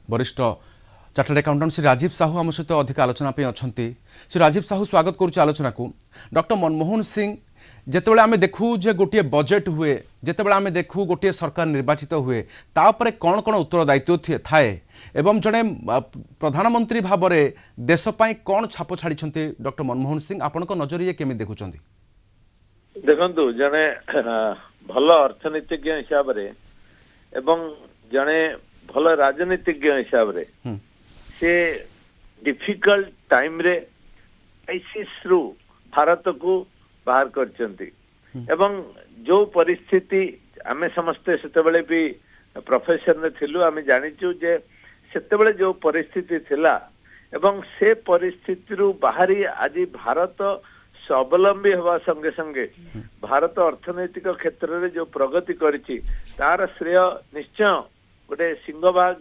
वरिष्ठ chartered accountant Shri Rajiv Sahu आम सहित अधिक आलोचना अच्छा श्री राजीव साहू स्वागत करुच्चे आलोचना को। डॉक्टर मनमोहन सिंह जितेबाला आम देखू जे गोटे बजेट हुए जितेबाला आम देखू गोटे सरकार निर्वाचित हुए तापर कौन कौन उत्तरदायित्व थाए एवं जड़े प्रधानमंत्री भाव में देशपाई कौन छाप छाड़ी डॉक्टर मनमोहन सिंह आपण नजर ये केमी देखुं देखु जड़े भल अर्थनीतिज्ञ हिसाब से एवं जड़े भल राजनीतिज्ञ हिसाब से से डिफिकल्ट टाइम रे क्राइसिस रु भारत को बाहर करचंती एवं जो परिस्थिति आमे समस्ते सेतेबेले भी प्रोफेशन रे थिलु आमे जानिचु जे सेतेबेले जो परिस्थिति थिला एवं से परिस्थिति रु बाहरी आज भारत स्वावलंबी हवा संगे संगे भारत अर्थनैतिक क्षेत्र रे जो प्रगति करिछि तार श्रेय निश्चय गोटे सिंहभाग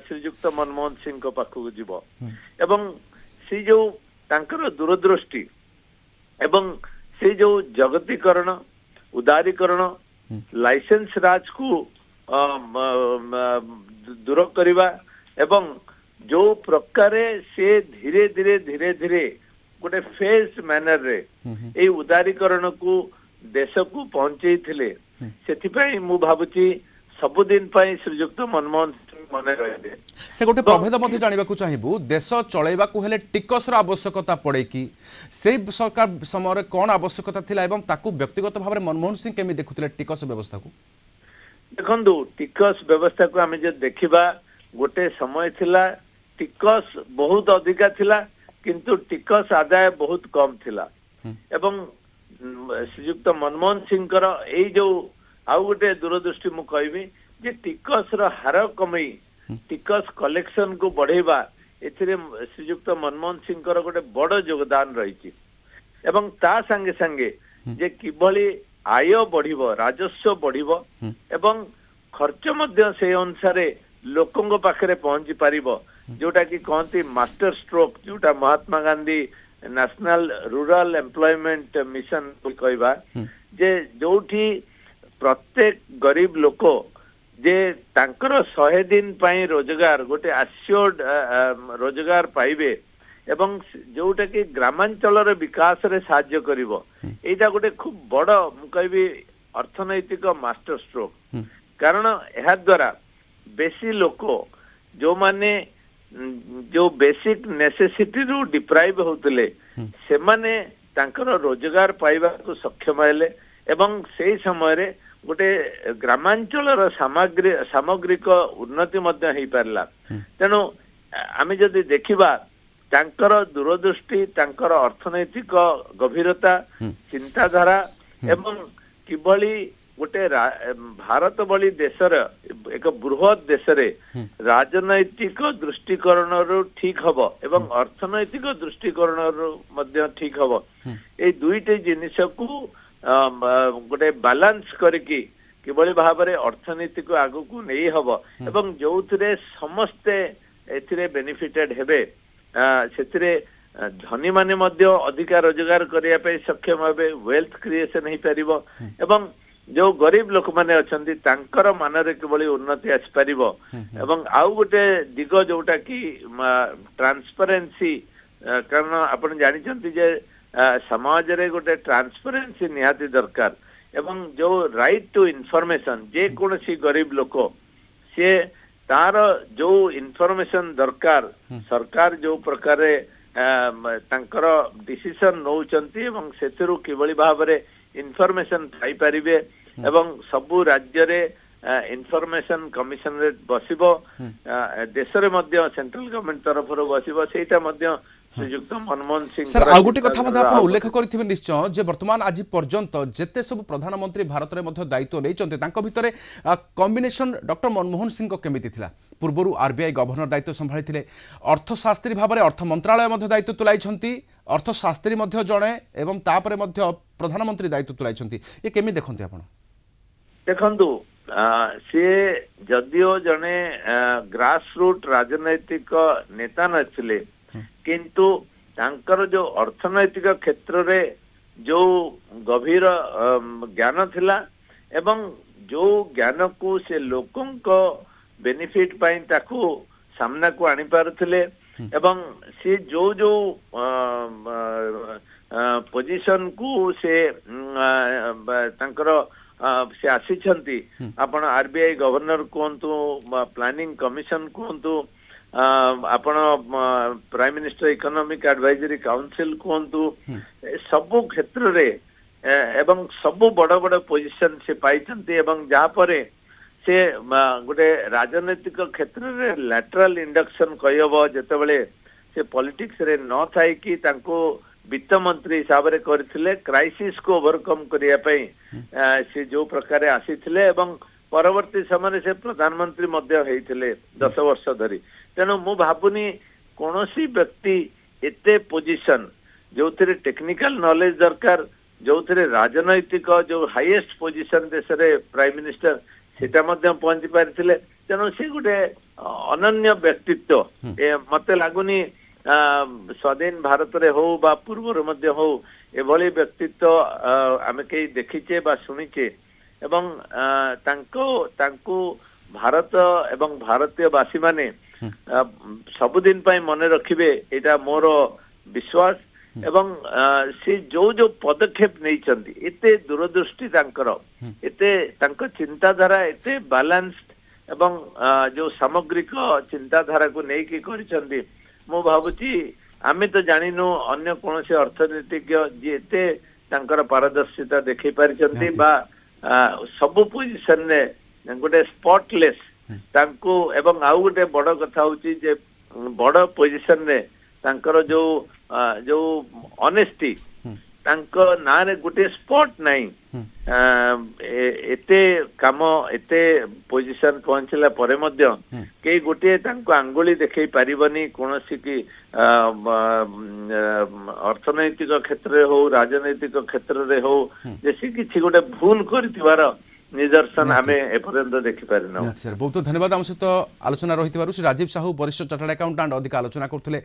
श्रीजुक्त मनमोहन सिंह को पाखक जीव एवं से जो तांकर दूरदृष्टि एवं से जो जगतीकरण उदारीकरण लाइसेंस राज को दूर करवा एवं जो प्रकार से धीरे धीरे गोटे फेज मैनर रे ए उदारीकरण को देश को पहुंचे से मु भावुची सबुदिन श्रीजुक्त मनमोहन सिंह मन रही से गोटे प्रभेद मध्य जानवा चाहबू देश चलैवा हेले टिकसर आवश्यकता पड़े कि से सरकार समय कौन आवश्यकता थिला एवं ताकू व्यक्तिगत भाव में मनमोहन सिंह केमी देखुथिले टिकस व्यवस्था को देखंतु टिकस व्यवस्था को आमे जे देखिबा गोटे समय थिला टिकस बहुत अधिका थिला किंतु टिकस आदाय बहुत कम थिला एवं श्रीजुक्त मनमोहन सिंह कर ए जो आउ गोटे दूरदृष्टि मु कहबी जे टिकस रो हार कमई टिकस कलेक्शन को बढ़ेबा एथिरे श्रीजुक्त मनमोहन सिंह कर गोटे बड़ योगदान रही एवं ता संगे संगे जे किभली आय बढ़िबो राजस्व बढ़िबो एवं खर्च मध्य से अनुसार लोकंग पाखरे पहुंची पारिबो जोटा कि कहती मास्टर स्ट्रोक जोटा Mahatma Gandhi national rural employment mission कहबा जे जोठी प्रत्येक गरीब लोक जे तांकर 100 दिन पाई रोजगार गोटे आश्योर्ड रोजगार पाइबे एवं जोटा कि ग्रामांचल विकास रे साहाय्य करिवो एटा गोटे खूब बड़ मु कहबी अर्थनैतिक मास्टर स्ट्रोक कारण एहा द्वारा बेसी लोक जो माने जो बेसिक नेसेसिटी रु डिप्राइव होतले से माने तांकर रोजगार पाइबा को सक्षम हेले एवं से समय रे गोटे ग्रामांचल सामग्रिक उन्नति मध्य हो पारला तेणु आमे जदि देखिबा तांकर दूरदृष्टि तांकर अर्थनैतिक गभीरता चिंताधारा एवं किभली गोटे भारत भली देशर एक बृहत देश रे राजनैतिक दृष्टिकोण रु ठीक हबो एवं अर्थनैतिक दृष्टिकोण रु मध्य ठीक हबो ए दुईटे जिनिस को गोटे बैलेंस करके किभली भाव में अर्थनीति को आगु को नहीं हबो एवं जो थे समस्ते एथिरे बेनिफिटेड हेबे सेथिरे धनी माने मध्य अधिक रोजगार करिया पे सक्षम हेबे वेल्थ क्रिएशन हो पारिबो एवं जो गरीब लोक माने अछंती तांकर मानरे किभली उन्नति आसी पारिबो एवं आउ गोटे दिग जोटा कि ट्रांसपेरेंसी कारण आपण जानि छंती जे समाज रे गोटे ट्रांसपेरेंसी निहाती दरकार एवं जो राइट टू इन्फॉर्मेशन जे कोनसी गरीब लोक से तार जो इन्फॉर्मेशन दरकार सरकार जो प्रकार तांकर डिसीजन नौचंती एवं सेथिरु किभली भाव रे इन्फॉर्मेशन पाई परिबे एवं सबु राज्य रे इन्फॉर्मेशन कमिशन रे बसिबो देश रे मध्य सेंट्रल गवर्नमेंट तरफ रो बसिबो सेटा मध्य श्रीजुक्त मनमोहन सिंह सर आ गोटे कथा मध्ये आपण उल्लेख करथिबे निश्चय जे वर्तमान आज पर्यंत जेते सब प्रधानमंत्री भारत रे मध्ये दायित्व लेचंते तांको भितरे कॉम्बिनेशन डॉक्टर मनमोहन सिंह को केमिति थिला पूर्वरु आरबीआई गवर्नर दायित्व संभाळिथिले अर्थशास्त्री भाबरे अर्थ मंत्रालय मध्ये दायित्व तुलाइछंती अर्थशास्त्री मध्ये जणे एवं तापरे मध्ये प्रधानमंत्री दायित्व तुलाइछंती ये केमि देखंती आपण देखंतु से जदियो जणे ग्रास रूट राजनैतिक नेता नथिले किंतु तांकर जो अर्थनैतिक क्षेत्र रे जो गभीर ज्ञान थिला एवं जो ज्ञान को से लोकों को बेनिफिट पाई ताकू सामना को आनी पारुथिले एवं से जो पोजीशन को से तांकर से आसीछंती आपण आरबीआई गवर्नर कोंतु प्लानिंग कमिशन कोंतु आपण prime minister economic advisory council कोंतु सबु क्षेत्र रे एवं सबु बड़ बड़ पोजीशन से पाइछंती एवं जहाँ परे से गोटे राजनैतिक क्षेत्र रे लैटरल इंडक्शन कहब जेतेबेले से पॉलिटिक्स रे न थाई कि तांको वित्त मंत्री हिसाब से करथिले क्राइसिस को ओवरकम करिया पई से जो प्रकार आसीथिले एवं परवर्ती समय से प्रधानमंत्री मध्य हेइथिले 10 वर्ष धरी तेणु मु भाबुनी कोनोसी व्यक्ति एते पोजीशन जो थिरे टेक्निकल नॉलेज दरकार जो थिरे राजनैतिक जो हाईएस्ट पोजीशन देश रे प्राइम मिनिस्टर सेटा मध्य पहुंची पारिथिले तेणु से गोटे अनन्य व्यक्तित्व मते लागुनी स्वाधीन भारत रे हो बा पूर्व मध्य हो एभली व्यक्तित्व आमे कई देखिचे बा सुनिचे एवं तांको भारत एवं भारतीय वासी माने सबुदिन पाई मने रखिबे एटा मोर विश्वास एवं से जो पदक्षेप नहीं चंदी एते दूरदृष्टि तांकर एते तांको चिंताधारा एते बैलेंस्ड एवं जो सामग्रिक चिंताधारा को नहीं की करिसंदी मु भाबुची आमे तो जानिनु अन्य कोनसे अर्थनीतिज्ञ जे एते तांकर पारदर्शिता देखै पारिसंदी बा सब पोजीशन ने गोटे स्पॉटलेस तांको एवं आउ गोटे बड़ कथा होची जे बड़ पोजीशन ने तांकर जो ऑनेस्टी तांको ना रे गोटे स्पॉट नहीं एते काम एते पोजीशन पहुंचला परे मध्य कई गोटे तांको आंगुली देखै पारिबनी कोनोसी की अर्थनैतिक क्षेत्र रे हो राजनैतिक क्षेत्र रे हो जैसे किछि गोटे भूल करथिबार निदर्शन आमे एपर्यंत देखि पारिना सर बहुत धन्यवाद आम सहित आलोचना रही श्री राजीव साहू वरिष्ठ चार्टर्ड अकाउंटेंट अधिक आलोचना करथिले।